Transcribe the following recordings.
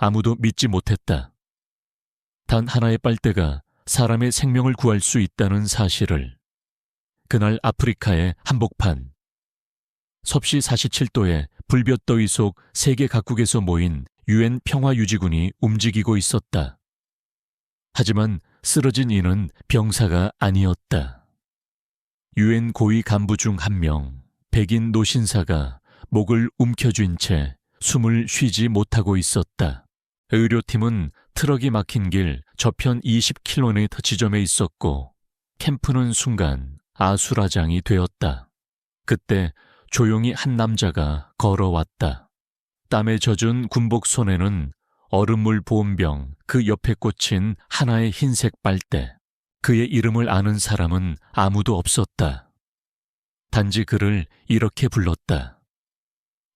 아무도 믿지 못했다. 단 하나의 빨대가 사람의 생명을 구할 수 있다는 사실을. 그날 아프리카의 한복판. 섭씨 47도의 불볕더위 속 세계 각국에서 모인 유엔 평화유지군이 움직이고 있었다. 하지만 쓰러진 이는 병사가 아니었다. 유엔 고위 간부 중 한 명, 백인 노신사가 목을 움켜쥔 채 숨을 쉬지 못하고 있었다. 의료팀은 트럭이 막힌 길 저편 20km 지점에 있었고 캠프는 순간 아수라장이 되었다. 그때 조용히 한 남자가 걸어왔다. 땀에 젖은 군복 손에는 얼음물 보온병, 그 옆에 꽂힌 하나의 흰색 빨대. 그의 이름을 아는 사람은 아무도 없었다. 단지 그를 이렇게 불렀다.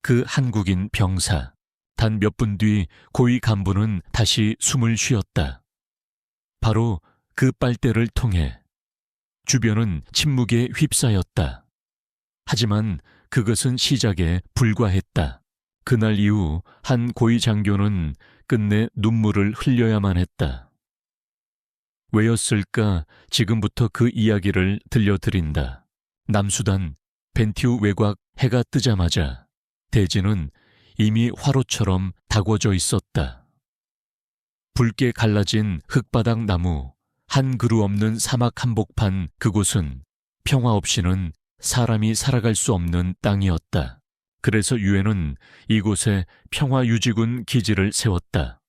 그 한국인 병사. 단 몇 분 뒤 고위 간부는 다시 숨을 쉬었다. 바로 그 빨대를 통해. 주변은 침묵에 휩싸였다. 하지만 그것은 시작에 불과했다. 그날 이후 한 고위 장교는 끝내 눈물을 흘려야만 했다. 왜였을까? 지금부터 그 이야기를 들려드린다. 남수단 벤티우 외곽. 해가 뜨자마자 대지는 이미 화로처럼 다궈져 있었다. 붉게 갈라진 흙바닥 나무, 한 그루 없는 사막 한복판. 그곳은 평화 없이는 사람이 살아갈 수 없는 땅이었다. 그래서 유엔은 이곳에 평화유지군 기지를 세웠다.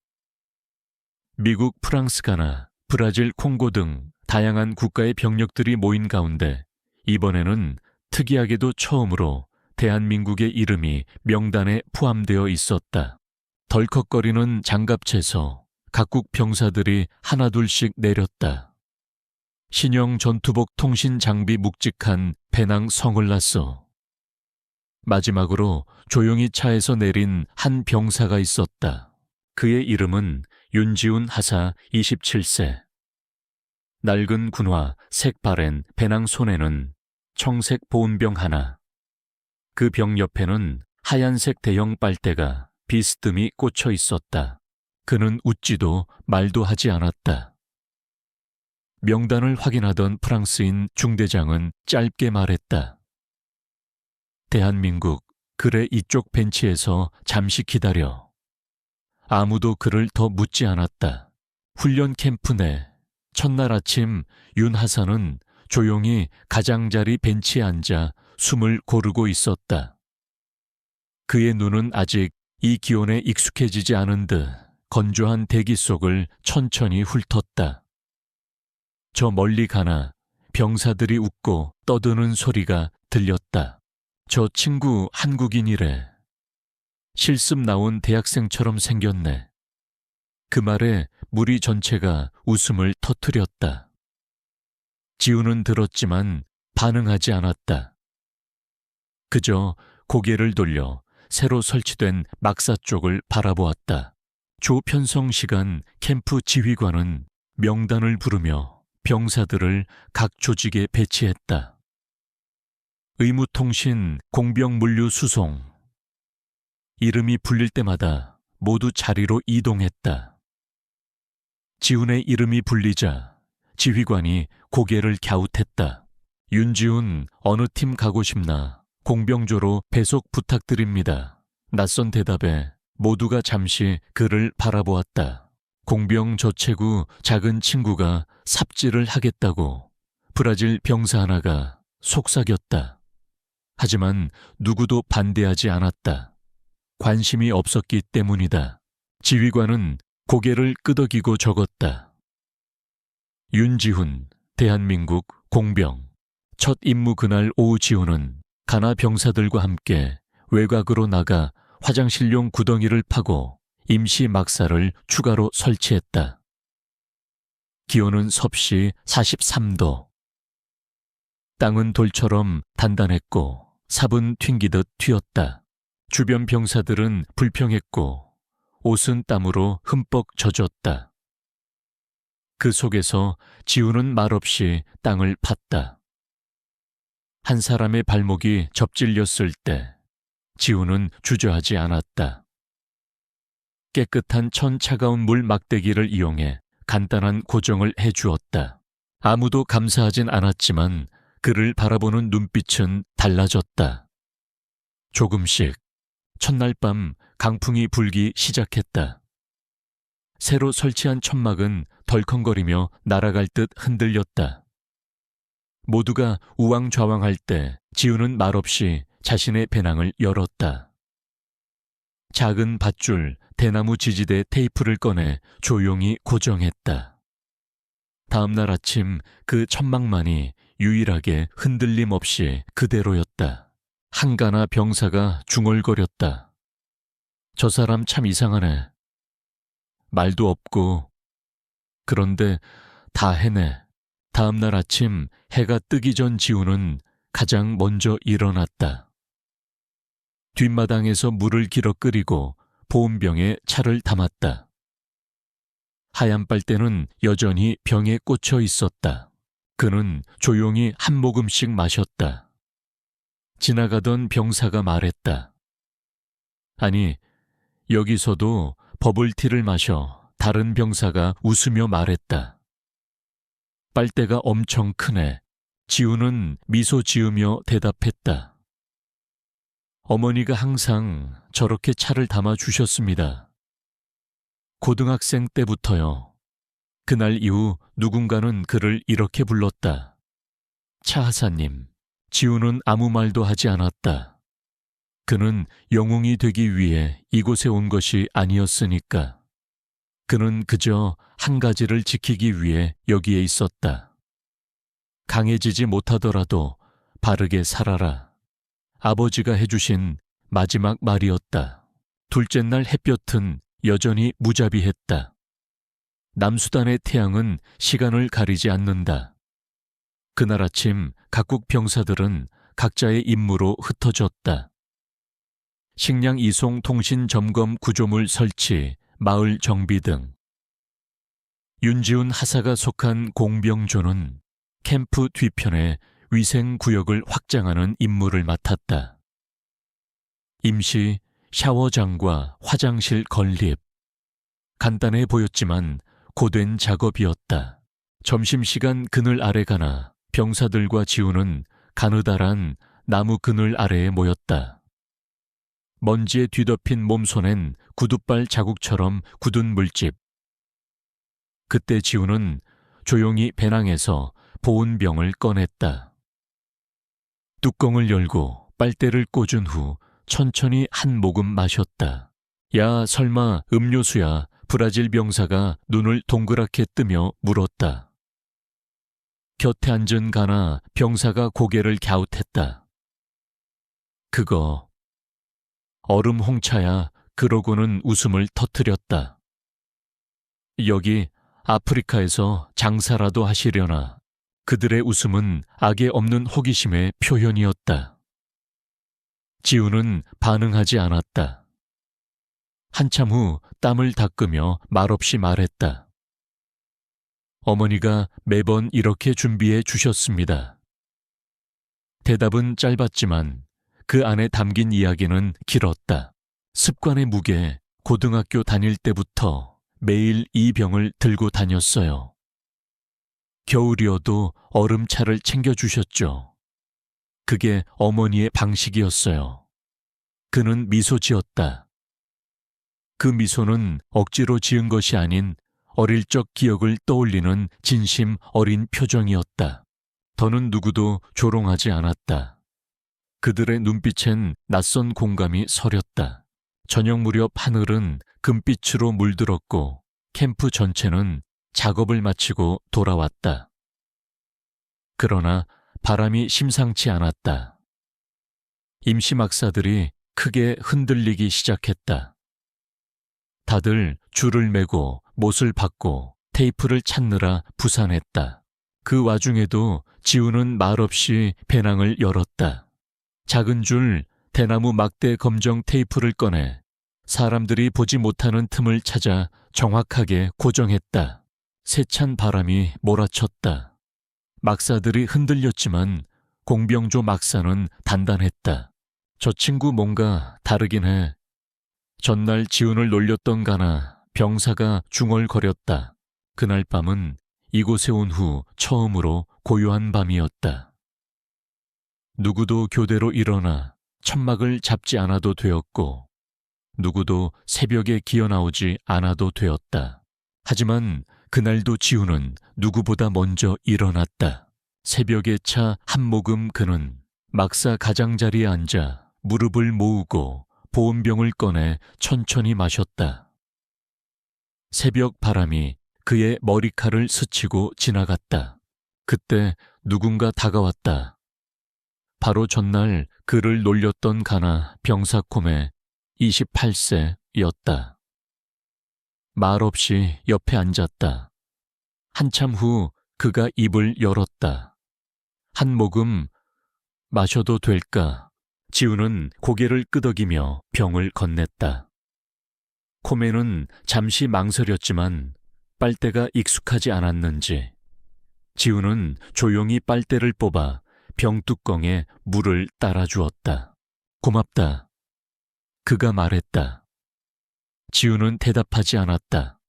미국, 프랑스, 가나, 브라질, 콩고 등 다양한 국가의 병력들이 모인 가운데 이번에는 특이하게도 처음으로 대한민국의 이름이 명단에 포함되어 있었다. 덜컥거리는 장갑채서 각국 병사들이 하나둘씩 내렸다. 신형 전투복 통신 장비 묵직한 배낭 성을 놨어. 마지막으로 조용히 차에서 내린 한 병사가 있었다. 그의 이름은 윤지훈 하사 27세. 낡은 군화, 색 바랜 배낭 손에는 청색 보온병 하나. 그 병 옆에는 하얀색 대형 빨대가 비스듬히 꽂혀 있었다. 그는 웃지도 말도 하지 않았다. 명단을 확인하던 프랑스인 중대장은 짧게 말했다. 대한민국, 그래 이쪽 벤치에서 잠시 기다려. 아무도 그를 더 묻지 않았다. 훈련 캠프 내 첫날 아침 윤 하사는 조용히 가장자리 벤치에 앉아 숨을 고르고 있었다. 그의 눈은 아직 이 기온에 익숙해지지 않은 듯 건조한 대기 속을 천천히 훑었다. 저 멀리 가나 병사들이 웃고 떠드는 소리가 들렸다. 저 친구 한국인이래. 실습 나온 대학생처럼 생겼네. 그 말에 무리 전체가 웃음을 터뜨렸다. 지우는 들었지만 반응하지 않았다. 그저 고개를 돌려 새로 설치된 막사 쪽을 바라보았다. 조편성 시간 캠프 지휘관은 명단을 부르며 병사들을 각 조직에 배치했다. 의무통신, 공병물류 수송. 이름이 불릴 때마다 모두 자리로 이동했다. 지훈의 이름이 불리자 지휘관이 고개를 갸웃했다. 윤지훈, 어느 팀 가고 싶나? 공병조로 배속 부탁드립니다. 낯선 대답에 모두가 잠시 그를 바라보았다. 공병 저체구 작은 친구가 삽질을 하겠다고 브라질 병사 하나가 속삭였다. 하지만 누구도 반대하지 않았다. 관심이 없었기 때문이다. 지휘관은 고개를 끄덕이고 적었다. 윤지훈, 대한민국 공병. 첫 임무 그날 오후 지훈은 가나 병사들과 함께 외곽으로 나가 화장실용 구덩이를 파고 임시 막사를 추가로 설치했다. 기온은 섭씨 43도. 땅은 돌처럼 단단했고 삽은 튕기듯 튀었다. 주변 병사들은 불평했고 옷은 땀으로 흠뻑 젖었다. 그 속에서 지우는 말없이 땅을 팠다. 한 사람의 발목이 접질렸을 때 지우는 주저하지 않았다. 깨끗한 천 차가운 물 막대기를 이용해 간단한 고정을 해주었다. 아무도 감사하진 않았지만 그를 바라보는 눈빛은 달라졌다. 조금씩 첫날 밤 강풍이 불기 시작했다. 새로 설치한 천막은 덜컹거리며 날아갈 듯 흔들렸다. 모두가 우왕좌왕할 때 지우는 말없이 자신의 배낭을 열었다. 작은 밧줄, 대나무 지지대 테이프를 꺼내 조용히 고정했다. 다음 날 아침 그 천막만이 유일하게 흔들림 없이 그대로였다. 한가나 병사가 중얼거렸다. 저 사람 참 이상하네. 말도 없고. 그런데 다 해내. 다음 날 아침 해가 뜨기 전 지우는 가장 먼저 일어났다. 뒷마당에서 물을 길어 끓이고 보온병에 차를 담았다. 하얀 빨대는 여전히 병에 꽂혀 있었다. 그는 조용히 한 모금씩 마셨다. 지나가던 병사가 말했다. 아니, 여기서도 버블티를 마셔. 다른 병사가 웃으며 말했다. 빨대가 엄청 크네. 지우는 미소 지으며 대답했다. 어머니가 항상 저렇게 차를 담아 주셨습니다. 고등학생 때부터요. 그날 이후 누군가는 그를 이렇게 불렀다. 차하사님. 지우는 아무 말도 하지 않았다. 그는 영웅이 되기 위해 이곳에 온 것이 아니었으니까. 그는 그저 한 가지를 지키기 위해 여기에 있었다. 강해지지 못하더라도 바르게 살아라. 아버지가 해주신 마지막 말이었다. 둘째 날 햇볕은 여전히 무자비했다. 남수단의 태양은 시간을 가리지 않는다. 그날 아침 각국 병사들은 각자의 임무로 흩어졌다. 식량 이송 통신 점검 구조물 설치, 마을 정비 등. 윤지훈 하사가 속한 공병조는 캠프 뒤편에 위생구역을 확장하는 임무를 맡았다. 임시 샤워장과 화장실 건립. 간단해 보였지만 고된 작업이었다. 점심시간 그늘 아래 가나 병사들과 지우는 가느다란 나무 그늘 아래에 모였다. 먼지에 뒤덮인 몸손엔 구둣발 자국처럼 굳은 물집. 그때 지우는 조용히 배낭에서 보온병을 꺼냈다. 뚜껑을 열고 빨대를 꽂은 후 천천히 한 모금 마셨다. 야, 설마 음료수야. 브라질 병사가 눈을 동그랗게 뜨며 물었다. 곁에 앉은 가나 병사가 고개를 갸웃했다. 그거 얼음 홍차야. 그러고는 웃음을 터뜨렸다. 여기 아프리카에서 장사라도 하시려나. 그들의 웃음은 악에 없는 호기심의 표현이었다. 지우는 반응하지 않았다. 한참 후 땀을 닦으며 말없이 말했다. 어머니가 매번 이렇게 준비해 주셨습니다. 대답은 짧았지만 그 안에 담긴 이야기는 길었다. 습관의 무게, 고등학교 다닐 때부터 매일 이 병을 들고 다녔어요. 겨울이어도 얼음차를 챙겨주셨죠. 그게 어머니의 방식이었어요. 그는 미소 지었다. 그 미소는 억지로 지은 것이 아닌 어릴 적 기억을 떠올리는 진심 어린 표정이었다. 더는 누구도 조롱하지 않았다. 그들의 눈빛엔 낯선 공감이 서렸다. 저녁 무렵 하늘은 금빛으로 물들었고 캠프 전체는 작업을 마치고 돌아왔다. 그러나 바람이 심상치 않았다. 임시 막사들이 크게 흔들리기 시작했다. 다들 줄을 매고 못을 박고 테이프를 찾느라 부산했다. 그 와중에도 지우는 말없이 배낭을 열었다. 작은 줄 대나무 막대 검정 테이프를 꺼내 사람들이 보지 못하는 틈을 찾아 정확하게 고정했다. 세찬 바람이 몰아쳤다. 막사들이 흔들렸지만 공병조 막사는 단단했다. 저 친구 뭔가 다르긴 해. 전날 지훈을 놀렸던 가나 병사가 중얼거렸다. 그날 밤은 이곳에 온 후 처음으로 고요한 밤이었다. 누구도 교대로 일어나 천막을 잡지 않아도 되었고 누구도 새벽에 기어나오지 않아도 되었다. 하지만 그날도 지훈은 누구보다 먼저 일어났다. 새벽에 차 한 모금 그는 막사 가장자리에 앉아 무릎을 모으고 보온병을 꺼내 천천히 마셨다. 새벽 바람이 그의 머리칼을 스치고 지나갔다. 그때 누군가 다가왔다. 바로 전날 그를 놀렸던 가나 병사콤의 28세였다. 말없이 옆에 앉았다. 한참 후 그가 입을 열었다. 한 모금 마셔도 될까? 지훈은 고개를 끄덕이며 병을 건넸다. 코메는 잠시 망설였지만 빨대가 익숙하지 않았는지 지훈은 조용히 빨대를 뽑아 병뚜껑에 물을 따라주었다. 고맙다. 그가 말했다. 지훈은 대답하지 않았다.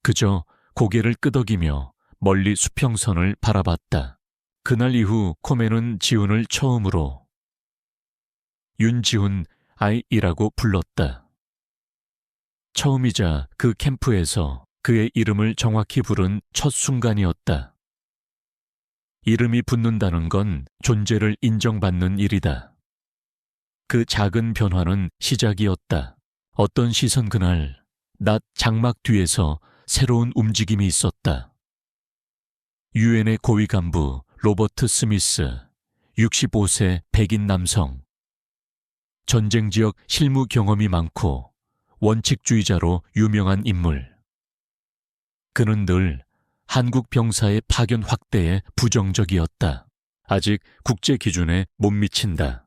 그저 고개를 끄덕이며 멀리 수평선을 바라봤다. 그날 이후 코메는 지훈을 처음으로 윤지훈 아이라고 불렀다. 처음이자 그 캠프에서 그의 이름을 정확히 부른 첫 순간이었다. 이름이 붙는다는 건 존재를 인정받는 일이다. 그 작은 변화는 시작이었다. 어떤 시선 그날 낮 장막 뒤에서 새로운 움직임이 있었다. 유엔의 고위 간부 로버트 스미스, 65세 백인 남성. 전쟁 지역 실무 경험이 많고 원칙주의자로 유명한 인물. 그는 늘 한국 병사의 파견 확대에 부정적이었다. 아직 국제 기준에 못 미친다.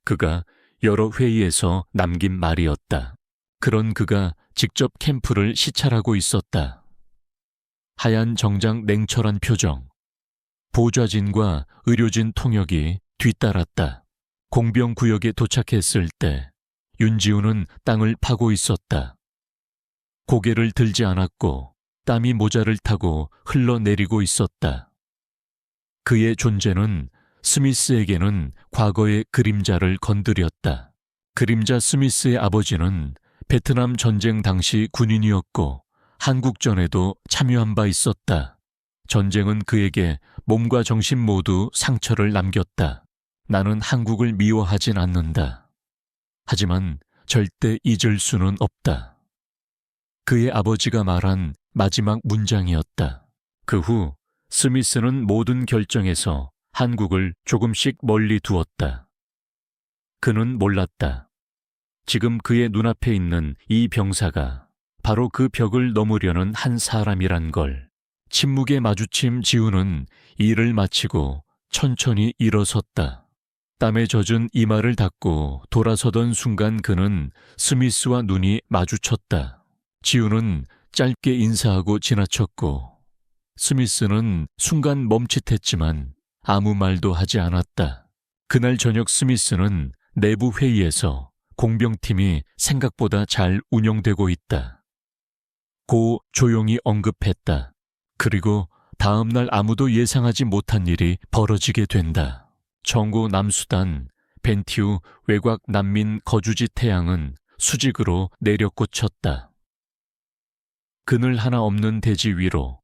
그가 여러 회의에서 남긴 말이었다. 그런 그가 직접 캠프를 시찰하고 있었다. 하얀 정장 냉철한 표정. 보좌진과 의료진 통역이 뒤따랐다. 공병구역에 도착했을 때 윤지훈은 땅을 파고 있었다. 고개를 들지 않았고 땀이 모자를 타고 흘러내리고 있었다. 그의 존재는 스미스에게는 과거의 그림자를 건드렸다. 그림자 스미스의 아버지는 베트남 전쟁 당시 군인이었고 한국전에도 참여한 바 있었다. 전쟁은 그에게 몸과 정신 모두 상처를 남겼다. 나는 한국을 미워하진 않는다. 하지만 절대 잊을 수는 없다. 그의 아버지가 말한 마지막 문장이었다. 그 후 스미스는 모든 결정에서 한국을 조금씩 멀리 두었다. 그는 몰랐다. 지금 그의 눈앞에 있는 이 병사가 바로 그 벽을 넘으려는 한 사람이란 걸. 침묵에 마주침 지훈은 일을 마치고 천천히 일어섰다. 땀에 젖은 이마를 닦고 돌아서던 순간 그는 스미스와 눈이 마주쳤다. 지훈은 짧게 인사하고 지나쳤고 스미스는 순간 멈칫했지만 아무 말도 하지 않았다. 그날 저녁 스미스는 내부 회의에서 공병팀이 생각보다 잘 운영되고 있다. 고 조용히 언급했다. 그리고 다음 날 아무도 예상하지 못한 일이 벌어지게 된다. 정구 남수단 벤티우 외곽 난민 거주지 태양은 수직으로 내려꽂혔다. 그늘 하나 없는 대지 위로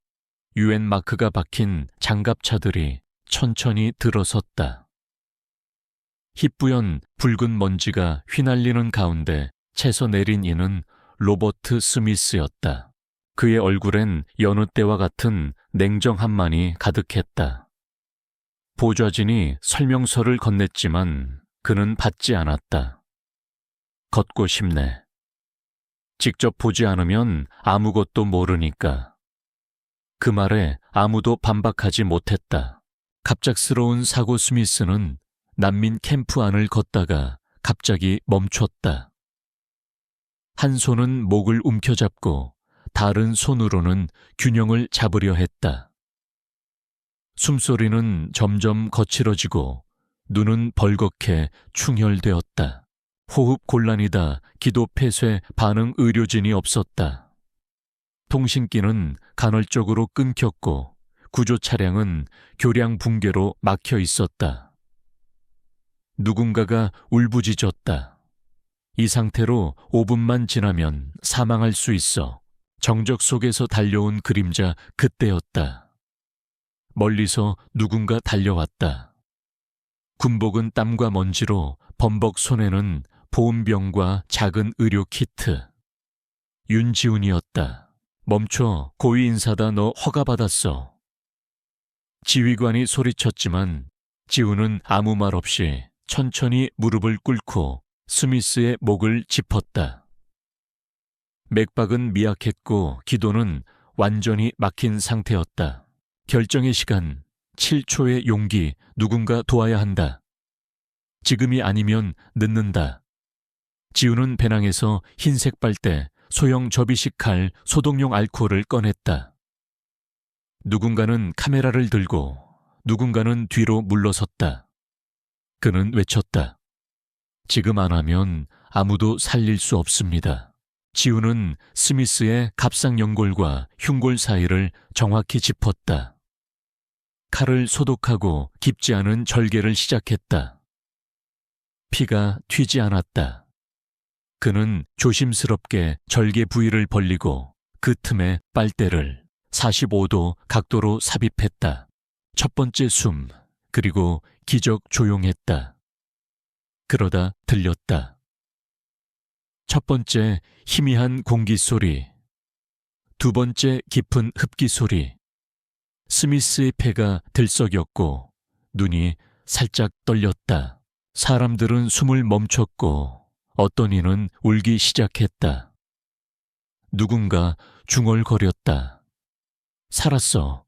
유엔 마크가 박힌 장갑차들이 천천히 들어섰다. 희뿌연 붉은 먼지가 휘날리는 가운데 채서 내린 이는 로버트 스미스였다. 그의 얼굴엔 여느 때와 같은 냉정함만이 가득했다. 보좌진이 설명서를 건넸지만 그는 받지 않았다. 걷고 싶네. 직접 보지 않으면 아무것도 모르니까. 그 말에 아무도 반박하지 못했다. 갑작스러운 사고 스미스는 난민 캠프 안을 걷다가 갑자기 멈췄다. 한 손은 목을 움켜잡고 다른 손으로는 균형을 잡으려 했다. 숨소리는 점점 거칠어지고 눈은 벌겋게 충혈되었다. 호흡 곤란이다, 기도 폐쇄, 반응 의료진이 없었다. 통신기는 간헐적으로 끊겼고 구조 차량은 교량 붕괴로 막혀 있었다. 누군가가 울부짖었다. 이 상태로 5분만 지나면 사망할 수 있어. 정적 속에서 달려온 그림자 그때였다. 멀리서 누군가 달려왔다. 군복은 땀과 먼지로 범벅 손에는 보온병과 작은 의료 키트. 윤지훈이었다. 멈춰, 고위 인사다. 너 허가받았어. 지휘관이 소리쳤지만 지훈은 아무 말 없이 천천히 무릎을 꿇고 스미스의 목을 짚었다. 맥박은 미약했고 기도는 완전히 막힌 상태였다. 결정의 시간, 7초의 용기, 누군가 도와야 한다. 지금이 아니면 늦는다. 지훈은 배낭에서 흰색 빨대, 소형 접이식 칼, 소독용 알코올을 꺼냈다. 누군가는 카메라를 들고 누군가는 뒤로 물러섰다. 그는 외쳤다. 지금 안 하면 아무도 살릴 수 없습니다. 지훈은 스미스의 갑상연골과 흉골 사이를 정확히 짚었다. 칼을 소독하고 깊지 않은 절개를 시작했다. 피가 튀지 않았다. 그는 조심스럽게 절개 부위를 벌리고 그 틈에 빨대를 45도 각도로 삽입했다. 첫 번째 숨, 그리고 기적 조용했다. 그러다 들렸다. 첫 번째 희미한 공기 소리, 두 번째 깊은 흡기 소리. 스미스의 폐가 들썩였고 눈이 살짝 떨렸다. 사람들은 숨을 멈췄고 어떤 이는 울기 시작했다. 누군가 중얼거렸다. 살았어.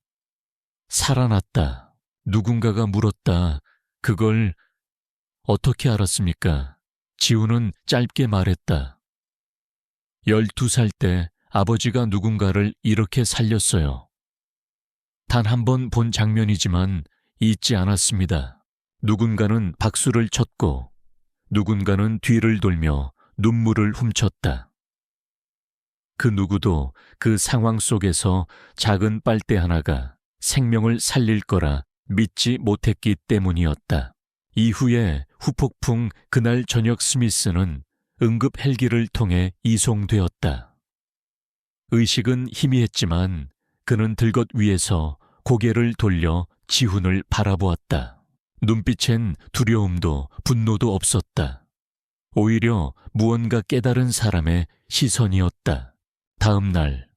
살아났다. 누군가가 물었다. 그걸 어떻게 알았습니까? 지훈은 짧게 말했다. 12살 때 아버지가 누군가를 이렇게 살렸어요. 단 한 번 본 장면이지만 잊지 않았습니다. 누군가는 박수를 쳤고 누군가는 뒤를 돌며 눈물을 훔쳤다. 그 누구도 그 상황 속에서 작은 빨대 하나가 생명을 살릴 거라 믿지 못했기 때문이었다. 이후에 후폭풍 그날 저녁 스미스는 응급 헬기를 통해 이송되었다. 의식은 희미했지만 그는 들것 위에서 고개를 돌려 지훈을 바라보았다. 눈빛엔 두려움도 분노도 없었다. 오히려 무언가 깨달은 사람의 시선이었다. 다음 날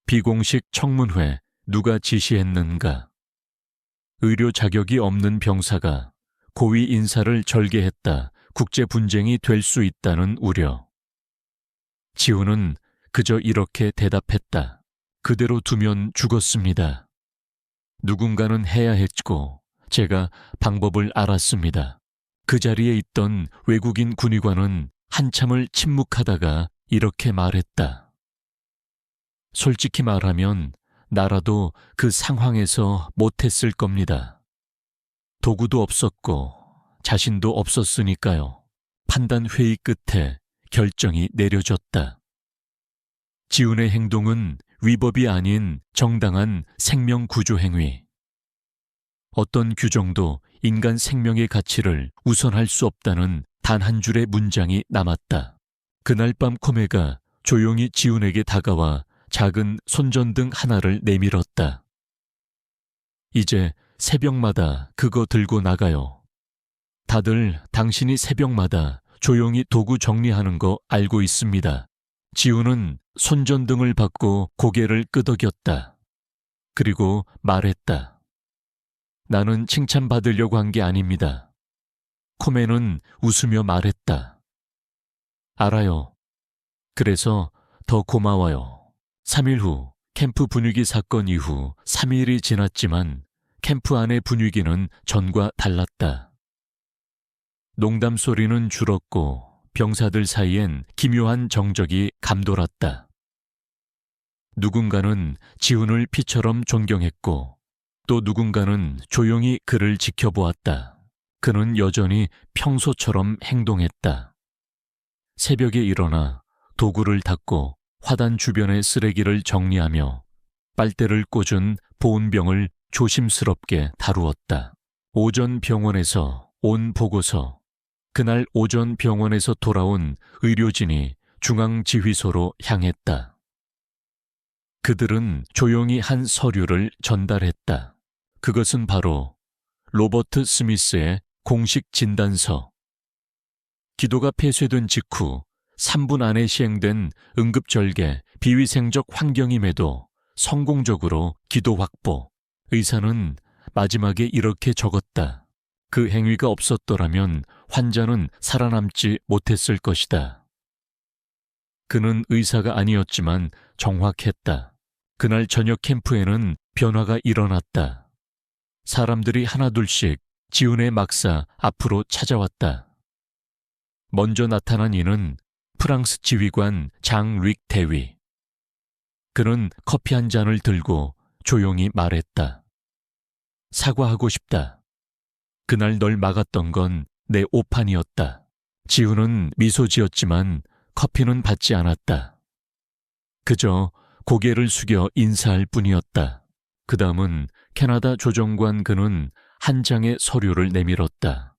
비공식 청문회. 누가 지시했는가? 의료 자격이 없는 병사가 고위 인사를 절개했다. 국제 분쟁이 될 수 있다는 우려. 지훈은 그저 이렇게 대답했다. 그대로 두면 죽었습니다. 누군가는 해야 했고 제가 방법을 알았습니다. 그 자리에 있던 외국인 군의관은 한참을 침묵하다가 이렇게 말했다. 솔직히 말하면 나라도 그 상황에서 못했을 겁니다. 도구도 없었고 자신도 없었으니까요. 판단 회의 끝에 결정이 내려졌다. 지훈의 행동은 위법이 아닌 정당한 생명 구조 행위. 어떤 규정도 인간 생명의 가치를 우선할 수 없다는 단 한 줄의 문장이 남았다. 그날 밤 코메가 조용히 지훈에게 다가와 작은 손전등 하나를 내밀었다. 이제 새벽마다 그거 들고 나가요. 다들 당신이 새벽마다 조용히 도구 정리하는 거 알고 있습니다. 지훈은 손전등을 받고 고개를 끄덕였다. 그리고 말했다. 나는 칭찬받으려고 한 게 아닙니다. 코메는 웃으며 말했다. 알아요. 그래서 더 고마워요. 3일 후 캠프 분위기 사건 이후 3일이 지났지만 캠프 안의 분위기는 전과 달랐다. 농담 소리는 줄었고 병사들 사이엔 기묘한 정적이 감돌았다. 누군가는 지훈을 피처럼 존경했고 또 누군가는 조용히 그를 지켜보았다. 그는 여전히 평소처럼 행동했다. 새벽에 일어나 도구를 닦고 화단 주변의 쓰레기를 정리하며 빨대를 꽂은 보온병을 조심스럽게 다루었다. 오전 병원에서 온 보고서. 그날 오전 병원에서 돌아온 의료진이 중앙지휘소로 향했다. 그들은 조용히 한 서류를 전달했다. 그것은 바로 로버트 스미스의 공식 진단서. 기도가 폐쇄된 직후 3분 안에 시행된 응급절개 비위생적 환경임에도 성공적으로 기도 확보. 의사는 마지막에 이렇게 적었다. 그 행위가 없었더라면 환자는 살아남지 못했을 것이다. 그는 의사가 아니었지만 정확했다. 그날 저녁 캠프에는 변화가 일어났다. 사람들이 하나둘씩 지훈의 막사 앞으로 찾아왔다. 먼저 나타난 이는 프랑스 지휘관 장-릭 대위. 그는 커피 한 잔을 들고 조용히 말했다. 사과하고 싶다. 그날 널 막았던 건 내 오판이었다. 지훈은 미소 지었지만 커피는 받지 않았다. 그저 고개를 숙여 인사할 뿐이었다. 그 다음은 캐나다 조정관 그는 한 장의 서류를 내밀었다.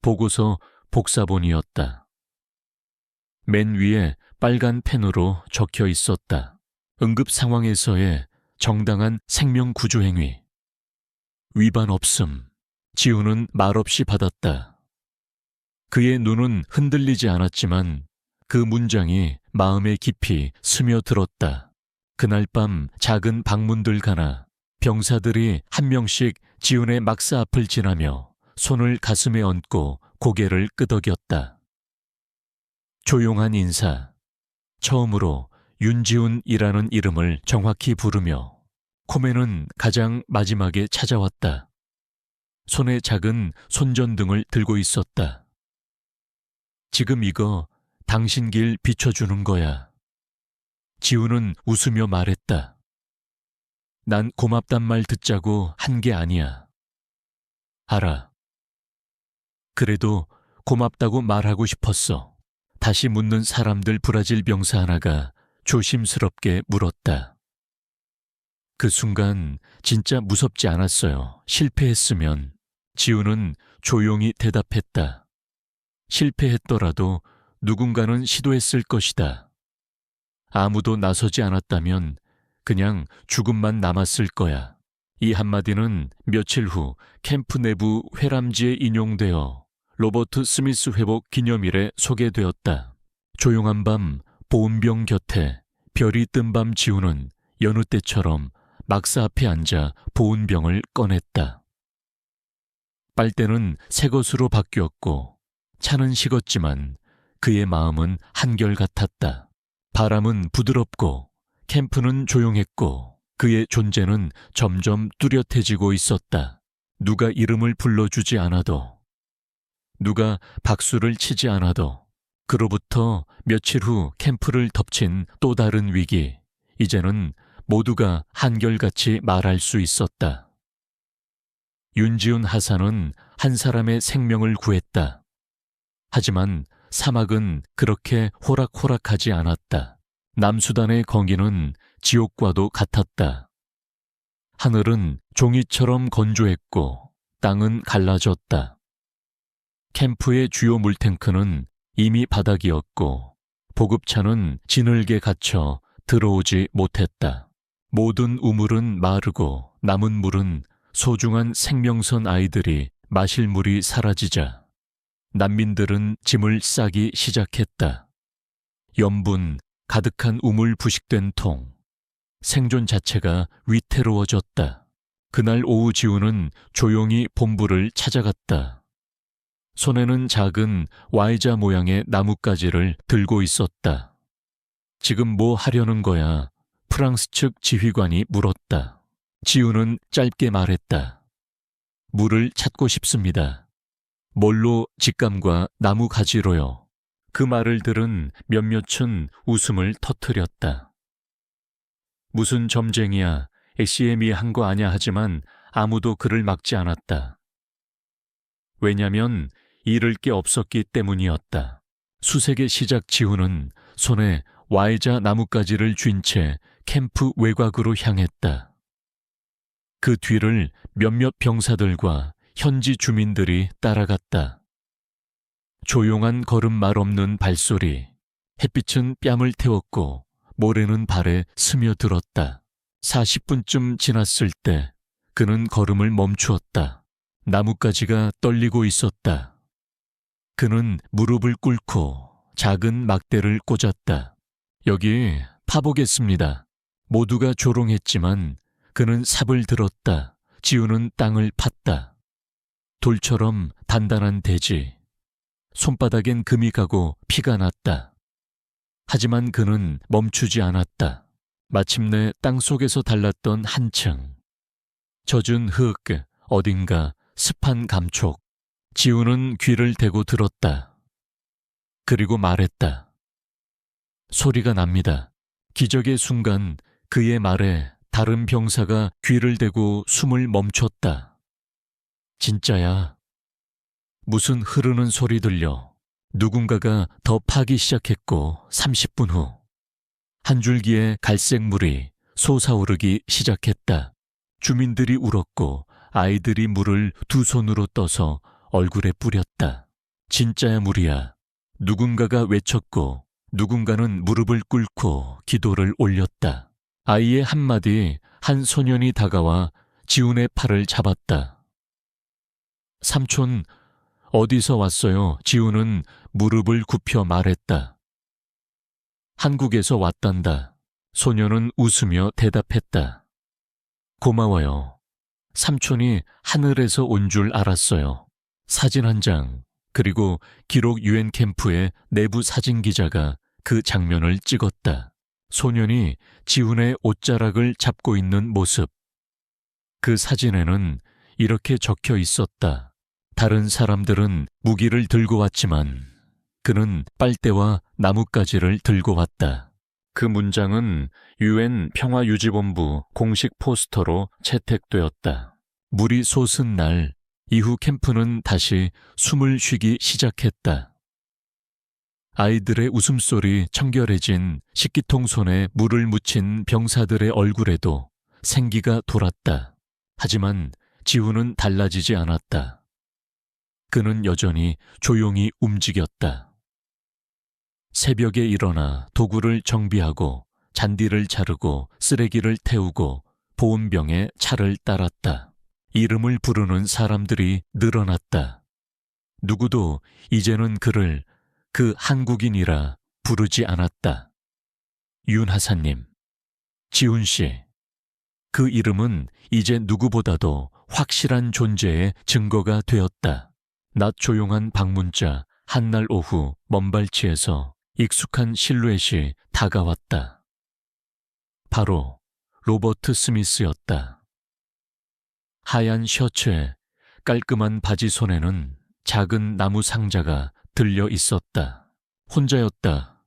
보고서 복사본이었다. 맨 위에 빨간 펜으로 적혀 있었다. 응급 상황에서의 정당한 생명 구조 행위. 위반 없음. 지훈은 말없이 받았다. 그의 눈은 흔들리지 않았지만 그 문장이 마음에 깊이 스며들었다. 그날 밤 작은 방문들 가나 병사들이 한 명씩 지훈의 막사 앞을 지나며 손을 가슴에 얹고 고개를 끄덕였다. 조용한 인사. 처음으로 윤지훈이라는 이름을 정확히 부르며 코멘은 가장 마지막에 찾아왔다. 손에 작은 손전등을 들고 있었다. 지금 이거 당신 길 비춰주는 거야. 지훈은 웃으며 말했다. 난 고맙단 말 듣자고 한 게 아니야. 알아. 그래도 고맙다고 말하고 싶었어. 다시 묻는 사람들 브라질 병사 하나가 조심스럽게 물었다. 그 순간 진짜 무섭지 않았어요. 실패했으면. 지훈은 조용히 대답했다. 실패했더라도 누군가는 시도했을 것이다. 아무도 나서지 않았다면 그냥 죽음만 남았을 거야. 이 한마디는 며칠 후 캠프 내부 회람지에 인용되어 로버트 스미스 회복 기념일에 소개되었다. 조용한 밤 보온병 곁에 별이 뜬 밤 지훈은 여느 때처럼 막사 앞에 앉아 보온병을 꺼냈다. 빨대는 새 것으로 바뀌었고 차는 식었지만 그의 마음은 한결같았다. 바람은 부드럽고 캠프는 조용했고 그의 존재는 점점 뚜렷해지고 있었다. 누가 이름을 불러주지 않아도, 누가 박수를 치지 않아도, 그로부터 며칠 후 캠프를 덮친 또 다른 위기, 이제는 모두가 한결같이 말할 수 있었다. 윤지훈 하사는 한 사람의 생명을 구했다. 하지만 사막은 그렇게 호락호락하지 않았다. 남수단의 거기는 지옥과도 같았다. 하늘은 종이처럼 건조했고 땅은 갈라졌다. 캠프의 주요 물탱크는 이미 바닥이었고 보급차는 지늘게 갇혀 들어오지 못했다. 모든 우물은 마르고 남은 물은 소중한 생명선 아이들이 마실 물이 사라지자 난민들은 짐을 싸기 시작했다. 염분 가득한 우물 부식된 통. 생존 자체가 위태로워졌다. 그날 오후 지훈은 조용히 본부를 찾아갔다. 손에는 작은 Y자 모양의 나뭇가지를 들고 있었다. 지금 뭐 하려는 거야? 프랑스 측 지휘관이 물었다. 지훈은 짧게 말했다. 물을 찾고 싶습니다. 뭘로? 직감과 나무 가지로요. 그 말을 들은 몇몇은 웃음을 터뜨렸다. 무슨 점쟁이야, ACM이 한 거 아냐 하지만 아무도 그를 막지 않았다. 왜냐면 잃을 게 없었기 때문이었다. 수색의 시작 지훈은 손에 와이자 나뭇가지를 쥔 채 캠프 외곽으로 향했다. 그 뒤를 몇몇 병사들과 현지 주민들이 따라갔다. 조용한 걸음말 없는 발소리, 햇빛은 뺨을 태웠고 모래는 발에 스며들었다. 40분쯤 지났을 때 그는 걸음을 멈추었다. 나뭇가지가 떨리고 있었다. 그는 무릎을 꿇고 작은 막대를 꽂았다. 여기 파보겠습니다. 모두가 조롱했지만 그는 삽을 들었다. 지우는 땅을 팠다. 돌처럼 단단한 대지. 손바닥엔 금이 가고 피가 났다. 하지만 그는 멈추지 않았다. 마침내 땅속에서 달랐던 한층. 젖은 흙, 어딘가 습한 감촉. 지우는 귀를 대고 들었다. 그리고 말했다. 소리가 납니다. 기적의 순간 그의 말에 다른 병사가 귀를 대고 숨을 멈췄다. 진짜야. 무슨 흐르는 소리 들려. 누군가가 더 파기 시작했고 30분 후 한 줄기의 갈색 물이 솟아오르기 시작했다. 주민들이 울었고 아이들이 물을 두 손으로 떠서 얼굴에 뿌렸다. 진짜야 물이야. 누군가가 외쳤고 누군가는 무릎을 꿇고 기도를 올렸다. 아이의 한마디 한 소년이 다가와 지훈의 팔을 잡았다. 삼촌, 어디서 왔어요? 지훈은 무릎을 굽혀 말했다. 한국에서 왔단다. 소년은 웃으며 대답했다. 고마워요. 삼촌이 하늘에서 온 줄 알았어요. 사진 한 장, 그리고 기록 유엔 캠프의 내부 사진 기자가 그 장면을 찍었다. 소년이 지훈의 옷자락을 잡고 있는 모습. 그 사진에는 이렇게 적혀 있었다. 다른 사람들은 무기를 들고 왔지만 그는 빨대와 나뭇가지를 들고 왔다. 그 문장은 유엔 평화유지본부 공식 포스터로 채택되었다. 물이 솟은 날 이후 캠프는 다시 숨을 쉬기 시작했다. 아이들의 웃음소리 청결해진 식기통 손에 물을 묻힌 병사들의 얼굴에도 생기가 돌았다. 하지만 지훈은 달라지지 않았다. 그는 여전히 조용히 움직였다. 새벽에 일어나 도구를 정비하고 잔디를 자르고 쓰레기를 태우고 보온병에 차를 따랐다. 이름을 부르는 사람들이 늘어났다. 누구도 이제는 그를 그 한국인이라 부르지 않았다. 윤하사님, 지훈씨. 그 이름은 이제 누구보다도 확실한 존재의 증거가 되었다. 낮 조용한 방문자 한날 오후 먼발치에서 익숙한 실루엣이 다가왔다. 바로 로버트 스미스였다. 하얀 셔츠에 깔끔한 바지 손에는 작은 나무 상자가 들려 있었다. 혼자였다.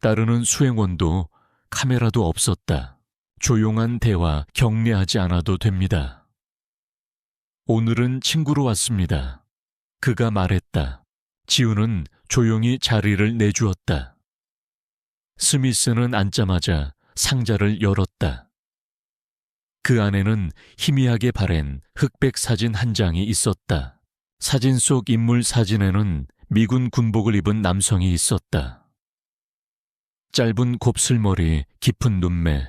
따르는 수행원도 카메라도 없었다. 조용한 대화 격려하지 않아도 됩니다. 오늘은 친구로 왔습니다. 그가 말했다. 지훈은 조용히 자리를 내주었다. 스미스는 앉자마자 상자를 열었다. 그 안에는 희미하게 바랜 흑백 사진 한 장이 있었다. 사진 속 인물 사진에는 미군 군복을 입은 남성이 있었다. 짧은 곱슬머리, 깊은 눈매.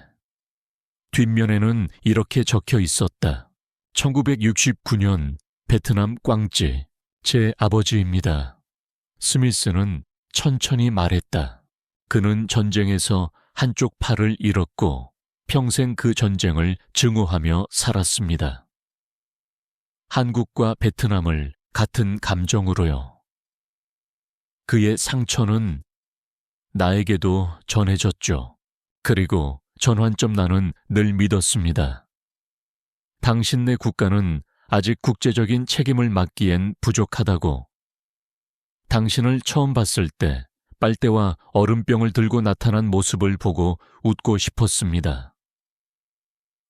뒷면에는 이렇게 적혀 있었다. 1969년 베트남 꽝찌, 제 아버지입니다. 스미스는 천천히 말했다. 그는 전쟁에서 한쪽 팔을 잃었고 평생 그 전쟁을 증오하며 살았습니다. 한국과 베트남을 같은 감정으로요. 그의 상처는 나에게도 전해졌죠. 그리고 전환점 나는 늘 믿었습니다. 당신네 국가는 아직 국제적인 책임을 맡기엔 부족하다고. 당신을 처음 봤을 때 빨대와 얼음병을 들고 나타난 모습을 보고 웃고 싶었습니다.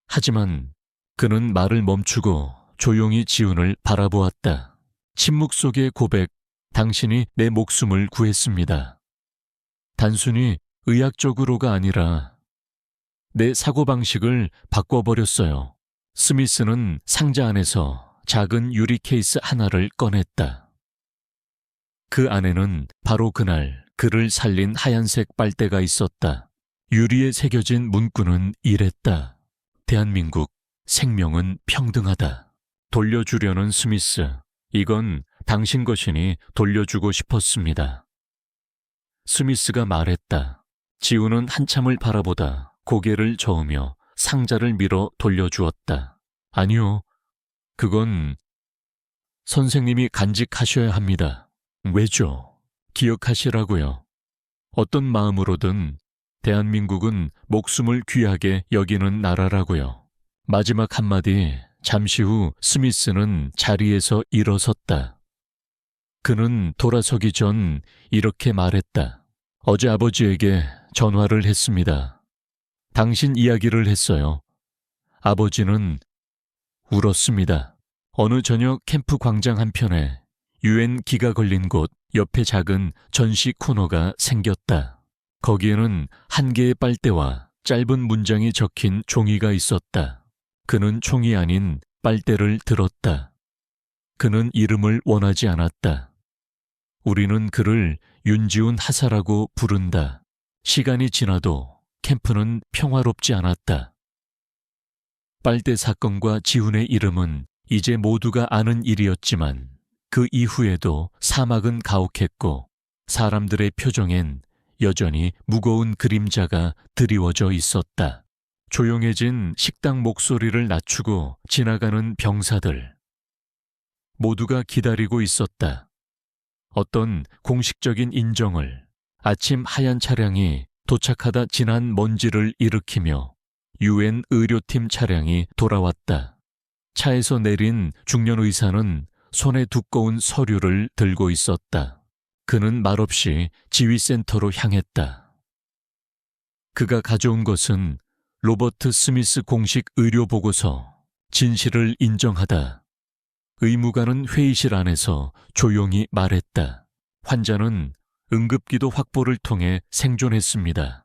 하지만 그는 말을 멈추고 조용히 지훈을 바라보았다. 침묵 속의 고백, 당신이 내 목숨을 구했습니다. 단순히 의학적으로가 아니라 내 사고방식을 바꿔버렸어요. 스미스는 상자 안에서 작은 유리 케이스 하나를 꺼냈다. 그 안에는 바로 그날 그를 살린 하얀색 빨대가 있었다. 유리에 새겨진 문구는 이랬다. 대한민국, 생명은 평등하다. 돌려주려는 스미스, 이건 당신 것이니 돌려주고 싶었습니다. 스미스가 말했다. 지우는 한참을 바라보다 고개를 저으며 상자를 밀어 돌려주었다. 아니요, 그건 선생님이 간직하셔야 합니다. 왜죠? 기억하시라고요. 어떤 마음으로든 대한민국은 목숨을 귀하게 여기는 나라라고요. 마지막 한마디, 잠시 후 스미스는 자리에서 일어섰다. 그는 돌아서기 전 이렇게 말했다. 어제 아버지에게 전화를 했습니다. 당신 이야기를 했어요. 아버지는 울었습니다. 어느 저녁 캠프 광장 한편에 유엔 기가 걸린 곳 옆에 작은 전시 코너가 생겼다. 거기에는 한 개의 빨대와 짧은 문장이 적힌 종이가 있었다. 그는 총이 아닌 빨대를 들었다. 그는 이름을 원하지 않았다. 우리는 그를 윤지훈 하사라고 부른다. 시간이 지나도 캠프는 평화롭지 않았다. 빨대 사건과 지훈의 이름은 이제 모두가 아는 일이었지만 그 이후에도 사막은 가혹했고 사람들의 표정엔 여전히 무거운 그림자가 드리워져 있었다. 조용해진 식당 목소리를 낮추고 지나가는 병사들. 모두가 기다리고 있었다. 어떤 공식적인 인정을. 아침 하얀 차량이 도착하다 진한 먼지를 일으키며 유엔 의료팀 차량이 돌아왔다. 차에서 내린 중년 의사는 손에 두꺼운 서류를 들고 있었다. 그는 말없이 지휘센터로 향했다. 그가 가져온 것은 로버트 스미스 공식 의료 보고서. 진실을 인정하다. 의무관은 회의실 안에서 조용히 말했다. 환자는 응급기도 확보를 통해 생존했습니다.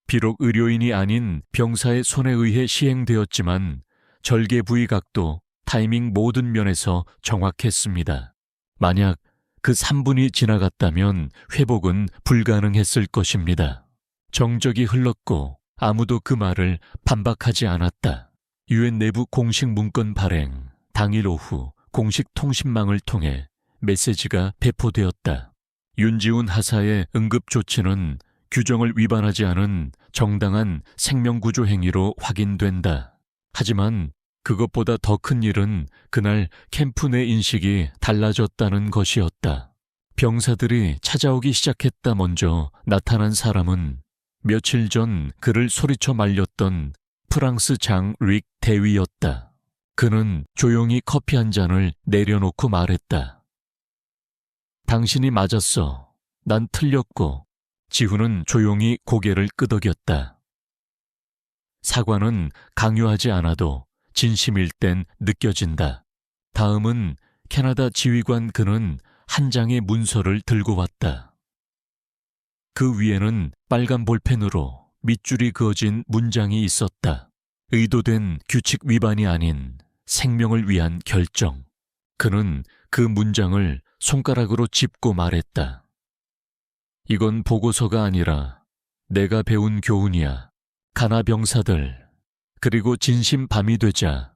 비록 의료인이 아닌 병사의 손에 의해 시행되었지만 절개 부위 각도, 타이밍 모든 면에서 정확했습니다. 만약 그 3분이 지나갔다면 회복은 불가능했을 것입니다. 정적이 흘렀고 아무도 그 말을 반박하지 않았다. 유엔 내부 공식 문건 발행, 당일 오후 공식 통신망을 통해 메시지가 배포되었다. 윤지훈 하사의 응급조치는 규정을 위반하지 않은 정당한 생명구조 행위로 확인된다. 하지만 그것보다 더 큰 일은 그날 캠프 내 인식이 달라졌다는 것이었다. 병사들이 찾아오기 시작했다. 먼저 나타난 사람은 며칠 전 그를 소리쳐 말렸던 프랑스 장 릭 대위였다. 그는 조용히 커피 한 잔을 내려놓고 말했다. 당신이 맞았어. 난 틀렸고. 지훈은 조용히 고개를 끄덕였다. 사과는 강요하지 않아도 진심일 땐 느껴진다. 다음은 캐나다 지휘관. 그는 한 장의 문서를 들고 왔다. 그 위에는 빨간 볼펜으로 밑줄이 그어진 문장이 있었다. 의도된 규칙 위반이 아닌 생명을 위한 결정. 그는 그 문장을 손가락으로 짚고 말했다. 이건 보고서가 아니라 내가 배운 교훈이야. 가나 병사들, 그리고 진심 밤이 되자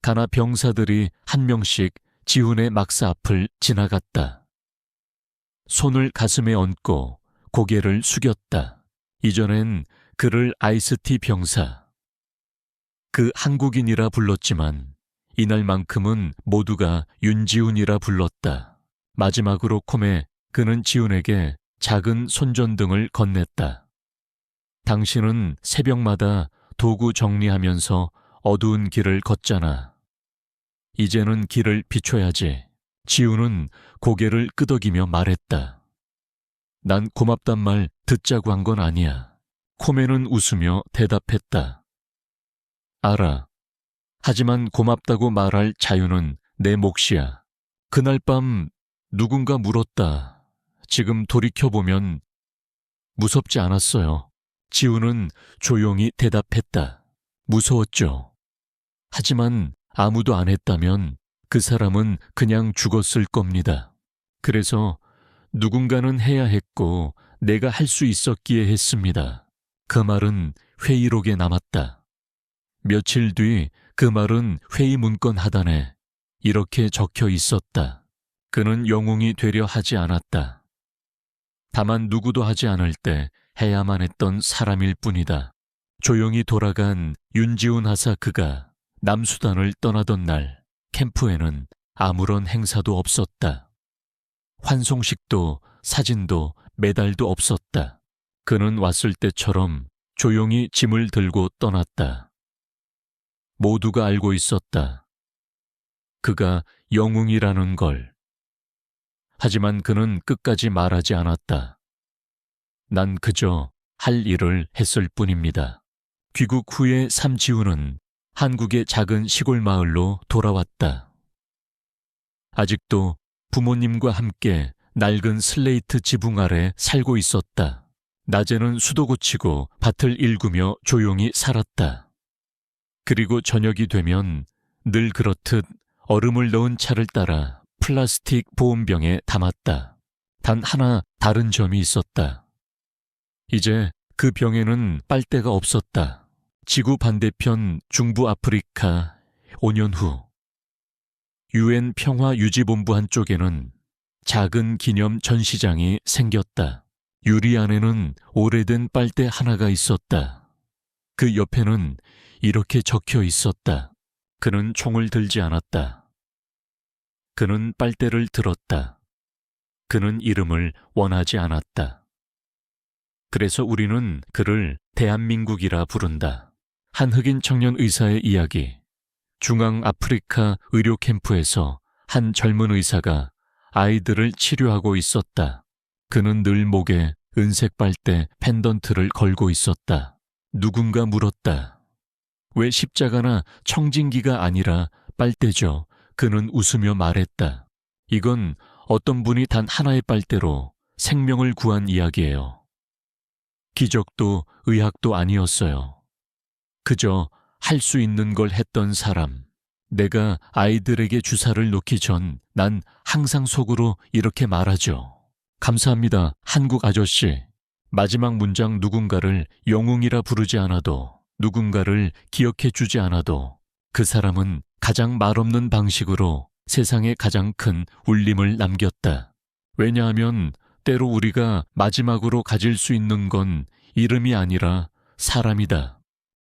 가나 병사들이 한 명씩 지훈의 막사 앞을 지나갔다. 손을 가슴에 얹고 고개를 숙였다. 이전엔 그를 아이스티 병사, 그 한국인이라 불렀지만 이날만큼은 모두가 윤지훈이라 불렀다. 마지막으로 콤에 그는 지훈에게 작은 손전등을 건넸다. 당신은 새벽마다 도구 정리하면서 어두운 길을 걷잖아. 이제는 길을 비춰야지. 지훈은 고개를 끄덕이며 말했다. 난 고맙단 말 듣자고 한 건 아니야. 콤에는 웃으며 대답했다. 알아. 하지만 고맙다고 말할 자유는 내 몫이야. 그날 밤 누군가 물었다. 지금 돌이켜보면 무섭지 않았어요. 지우는 조용히 대답했다. 무서웠죠. 하지만 아무도 안 했다면 그 사람은 그냥 죽었을 겁니다. 그래서 누군가는 해야 했고 내가 할 수 있었기에 했습니다. 그 말은 회의록에 남았다. 며칠 뒤 그 말은 회의 문건 하단에 이렇게 적혀 있었다. 그는 영웅이 되려 하지 않았다. 다만 누구도 하지 않을 때 해야만 했던 사람일 뿐이다. 조용히 돌아간 윤지훈 하사 그가 남수단을 떠나던 날 캠프에는 아무런 행사도 없었다. 환송식도 사진도 메달도 없었다. 그는 왔을 때처럼 조용히 짐을 들고 떠났다. 모두가 알고 있었다. 그가 영웅이라는 걸. 하지만 그는 끝까지 말하지 않았다. 난 그저 할 일을 했을 뿐입니다. 귀국 후에 삼지우는 한국의 작은 시골 마을로 돌아왔다. 아직도 부모님과 함께 낡은 슬레이트 지붕 아래 살고 있었다. 낮에는 수도 고치고 밭을 일구며 조용히 살았다. 그리고 저녁이 되면 늘 그렇듯 얼음을 넣은 차를 따라 플라스틱 보온병에 담았다. 단 하나 다른 점이 있었다. 이제 그 병에는 빨대가 없었다. 지구 반대편 중부 아프리카 5년 후 UN 평화유지본부 한쪽에는 작은 기념 전시장이 생겼다. 유리 안에는 오래된 빨대 하나가 있었다. 그 옆에는 이렇게 적혀 있었다. 그는 총을 들지 않았다. 그는 빨대를 들었다. 그는 이름을 원하지 않았다. 그래서 우리는 그를 대한민국이라 부른다. 한 흑인 청년 의사의 이야기. 중앙 아프리카 의료 캠프에서 한 젊은 의사가 아이들을 치료하고 있었다. 그는 늘 목에 은색 빨대 펜던트를 걸고 있었다. 누군가 물었다. 왜 십자가나 청진기가 아니라 빨대죠? 그는 웃으며 말했다. 이건 어떤 분이 단 하나의 빨대로 생명을 구한 이야기예요. 기적도 의학도 아니었어요. 그저 할 수 있는 걸 했던 사람. 내가 아이들에게 주사를 놓기 전 난 항상 속으로 이렇게 말하죠. 감사합니다, 한국 아저씨. 마지막 문장 누군가를 영웅이라 부르지 않아도, 누군가를 기억해 주지 않아도 그 사람은 가장 말없는 방식으로 세상에 가장 큰 울림을 남겼다. 왜냐하면 때로 우리가 마지막으로 가질 수 있는 건 이름이 아니라 사람이다.